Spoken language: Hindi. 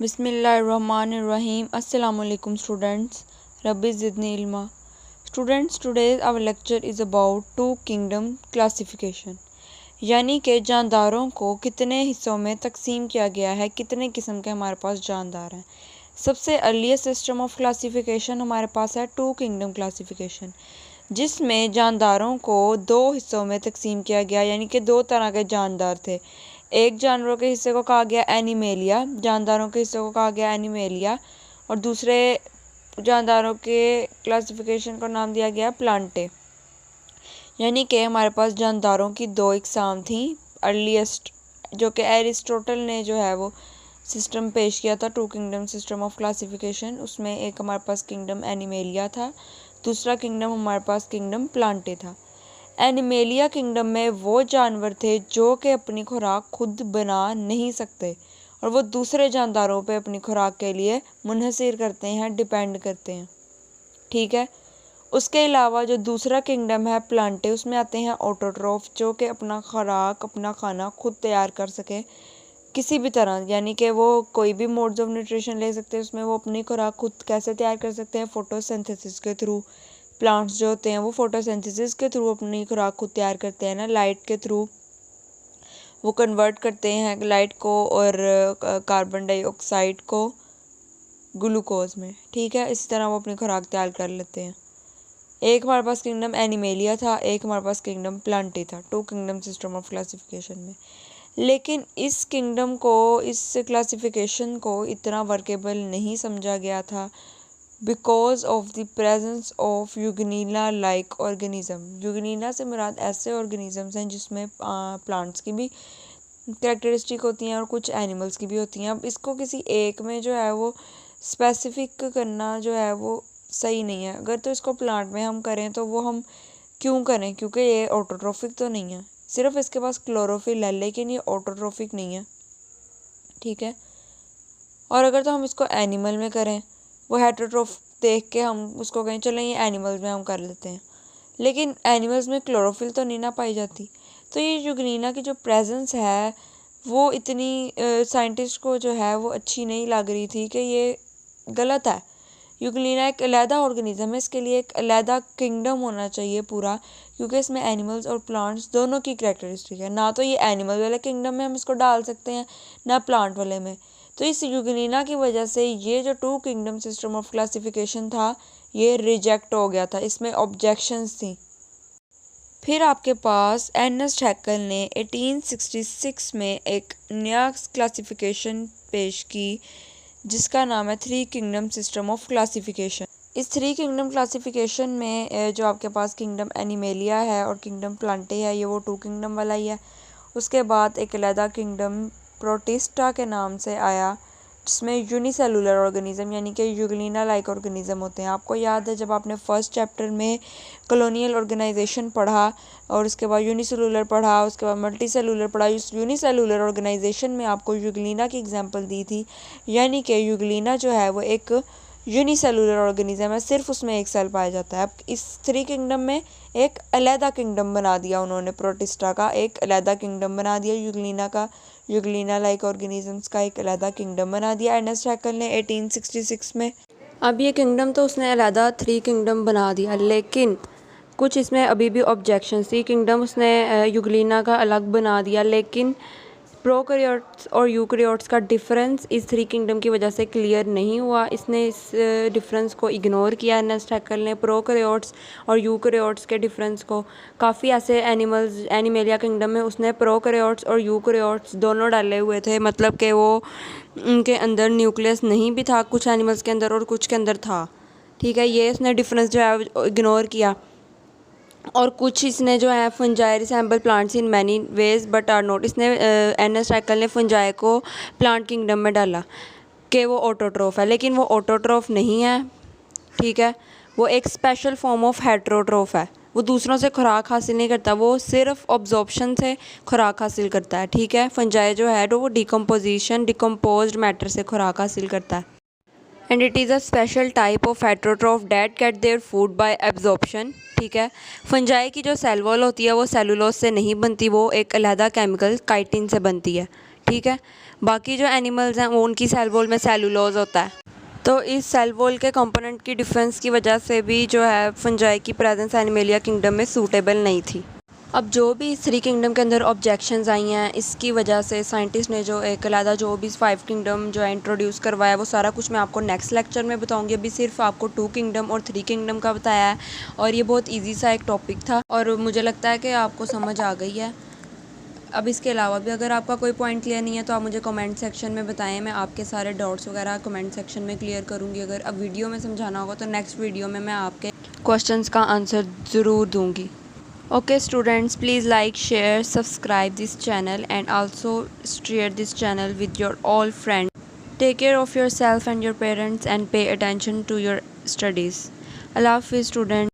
Bismillahirrahmanirrahim. Assalamu alaikum students. Rabbi zidni ilma. Students, today our lecture is about two kingdom classification. यानी कि जानदारों को कितने हिस्सों में तकसीम किया गया है, कितने किस्म के हमारे पास जानदार हैं। सबसे अर्लीस्ट सिस्टम ऑफ क्लासिफिकेशन हमारे पास है टू किंगडम क्लासिफिकेशन, जिसमें जानदारों को दो हिस्सों में तकसीम किया गया, यानी कि दो तरह के जानदार थे। एक जानवरों के हिस्से को कहा गया एनिमेलिया, जानदारों के हिस्से को कहा गया एनिमेलिया, और दूसरे जानदारों के क्लासिफिकेशन को नाम दिया गया प्लांटे। यानी कि हमारे पास जानदारों की दो इकसाम थी। अर्लीस्ट जो कि एरिस्टोटल ने जो है वो सिस्टम पेश किया था, two kingdom system of classification, उसमें एक हमारे पास किंगडम एनिमेलिया था, दूसरा किंगडम हमारे पास किंगडम प्लांटे था। एनिमेलिया किंगडम में वो जानवर थे जो कि अपनी खुराक खुद बना नहीं सकते और वो दूसरे जानदारों पे अपनी खुराक के लिए मुनहसर करते हैं, डिपेंड करते हैं। ठीक है। उसके अलावा जो दूसरा किंगडम है प्लांटे, उसमें आते हैं ऑटोट्रोफ, जो कि अपना खुराक, अपना खाना खुद तैयार कर सके किसी भी तरह, यानी कि वो कोई भी मोड्स ऑफ न्यूट्रिशन ले सकते हैं। उसमें वो अपनी खुराक खुद कैसे तैयार कर सकते हैं? फोटोसिंथेसिस के थ्रू। प्लांट्स जो होते हैं वो फोटोसिंथेसिस के थ्रू अपनी खुराक खुद तैयार करते हैं ना, लाइट के थ्रू वो कन्वर्ट करते हैं लाइट को और कार्बन डाइऑक्साइड को ग्लूकोज में। ठीक है, इसी तरह वो अपनी खुराक तैयार कर लेते हैं। एक हमारे पास किंगडम एनिमेलिया था, एक हमारे पास किंगडम प्लांटे था, two kingdom system of classification में। लेकिन इस किंगडम को, इस क्लासिफिकेशन को इतना वर्केबल नहीं समझा गया था because of the presence of यूगनीला लाइक ऑर्गेनिज्म। यूगनीला से मुराद ऐसे ऑर्गेनिजम्स हैं जिसमें प्लांट्स की भी कैरेक्टरिस्टिक होती हैं और कुछ एनिमल्स की भी होती हैं। अब इसको किसी एक में जो है वो स्पेसिफिक करना जो है वो सही नहीं है। अगर तो इसको प्लांट में हम करें तो वो हम क्यों करें? क्योंकि ये ऑटोट्रोफिक तो नहीं है, सिर्फ इसके पास क्लोरोफिल है, लेकिन ये ऑटोट्रोफिक नहीं है। ठीक है। और अगर तो हम इसको एनिमल में करें, वो हेटरोट्रोफ देख के हम उसको कहें चलें ये एनिमल्स में हम कर लेते हैं, लेकिन एनिमल्स में क्लोरोफिल तो नहीं ना पाई जाती। तो ये यूग्नीना की जो प्रेजेंस है वो इतनी साइंटिस्ट को जो है वो अच्छी नहीं लग रही थी कि ये गलत है। यूग्नीना एक अलहदा ऑर्गेनिज्म है, इसके लिए एक अलहदा किंगडम होना चाहिए पूरा, क्योंकि इसमें एनिमल्स और प्लांट्स दोनों की कैरेक्टरिस्टिक है। ना तो ये एनिमल वाले किंगडम में हम इसको डाल सकते हैं, ना प्लांट वाले में। तो इस यूग्नीना की वजह से ये जो two kingdom system of classification था ये रिजेक्ट हो गया था, इसमें ऑब्जेक्शंस थी। फिर आपके पास एर्नेस्ट हैक्ल ने 1866 में एक नया क्लासिफिकेशन पेश की जिसका नाम है three kingdom system of classification. इस थ्री किंगडम क्लासिफिकेशन में जो आपके पास किंगडम एनिमेलिया है और किंगडम प्लांटे है, ये वो टू किंगडम वाला ही है। उसके बाद एक अलहदा किंगडम प्रोटिस्टा के नाम से आया जिसमें यूनिसेलुलर ऑर्गेनिज्म यानी कि यूग्नीना लाइक ऑर्गेनिज्म होते हैं। आपको याद है जब आपने फर्स्ट चैप्टर में कॉलोनियल ऑर्गेनाइजेशन पढ़ा और उसके बाद यूनिसेलुलर पढ़ा, उसके बाद मल्टी सेलुलर पढ़ा, इस यूनिसेलुलर ऑर्गेनाइजेशन में आपको यूग्नीना की एग्जांपल दी थी। यानी कि यूग्नीना जो है वो एक यूनिसेलुलर ऑर्गेनिज्म है, सिर्फ उसमें एक सेल पाया जाता है। अब इस थ्री किंगडम में एक अलहदा किंगडम बना दिया उन्होंने, प्रोटिस्टा का एक अलहदा किंगडम बना दिया, यूग्नीना का, यूग्नीना लाइक ऑर्गेनिजम्स का एक अलहदा किंगडम बना दिया एर्नेस्ट हैक्ल ने 1866 में। अब ये किंगडम तो उसने अलहदा थ्री किंगडम बना दिया, लेकिन कुछ इसमें अभी भी ऑब्जेक्शंस थी। किंगडम उसने यूग्नीना का अलग बना दिया, लेकिन प्रोकैरियोट्स और यूकैरियोट्स का डिफरेंस इस थ्री किंगडम की वजह से क्लियर नहीं हुआ। इसने इस डिफरेंस को इग्नोर किया एर्नेस्ट हैक्ल ने, प्रोकैरियोट्स और यूकैरियोट्स के डिफरेंस को। काफ़ी ऐसे एनिमल्स एनिमेलिया किंगडम में उसने प्रोकैरियोट्स और यूकैरियोट्स दोनों डाले हुए थे, मतलब कि वो उनके अंदर न्यूक्लियस नहीं भी था, कुछ एनिमल्स के अंदर और कुछ के अंदर था। ठीक है, ये इसने डिफरेंस जो है इग्नोर किया। और कुछ इसने जो है fungi resemble plants in many ways but are not, इसने एर्नेस्ट हैक्ल ने फंजाई को प्लांट किंगडम में डाला कि वो ऑटोट्रोफ है, लेकिन वो ऑटोट्रोफ नहीं है। ठीक है, वो एक स्पेशल फॉर्म ऑफ हेटरोट्रोफ है, वो दूसरों से खुराक हासिल नहीं करता, वो सिर्फ ऑब्जॉर्प्शन से खुराक हासिल करता है। ठीक है, फंजाई जो है तो वो डिकम्पोज्ड मैटर से खुराक हासिल करता है। And it is a special type of heterotroph that get their food by absorption. ठीक है, फंजाई की जो सेल वॉल होती है वो सेलुलोज से नहीं बनती, वो एक अलहदा केमिकल काइटिन से बनती है। ठीक है, बाकी जो एनिमल्स हैं वो उनकी सेल वॉल में सेलुलोज होता है। तो इस सेल वॉल के कंपोनेंट की डिफरेंस की वजह से भी जो है फंजाई की प्रेजेंस एनिमेलिया किंगडम में सूटेबल नहीं थी। अब जो भी इस 3 किंगडम के अंदर ऑब्जेक्शंस आई हैं, इसकी वजह से साइंटिस्ट ने जो एक अलहदा जो भी 5 किंगडम जो है इंट्रोड्यूस करवाया, वो सारा कुछ मैं आपको नेक्स्ट लेक्चर में बताऊंगी। अभी सिर्फ आपको 2 किंगडम और 3 किंगडम का बताया है और ये बहुत ईजी सा एक टॉपिक था और मुझे लगता है कि आपको समझ आ गई है। अब इसके अलावा भी अगर आपका कोई पॉइंट क्लियर नहीं है तो आप मुझे कमेंट सेक्शन में बताएं, मैं आपके सारे डाउट्स वगैरह कमेंट सेक्शन में क्लियर करूँगी। अगर अब वीडियो में समझाना होगा तो नेक्स्ट वीडियो में मैं आपके क्वेश्चंस का आंसर ज़रूर दूँगी। Okay students, please like, share, subscribe this channel and also share this channel with your all friends. Take care of yourself and your parents and pay attention to your studies. Allah Hafiz students.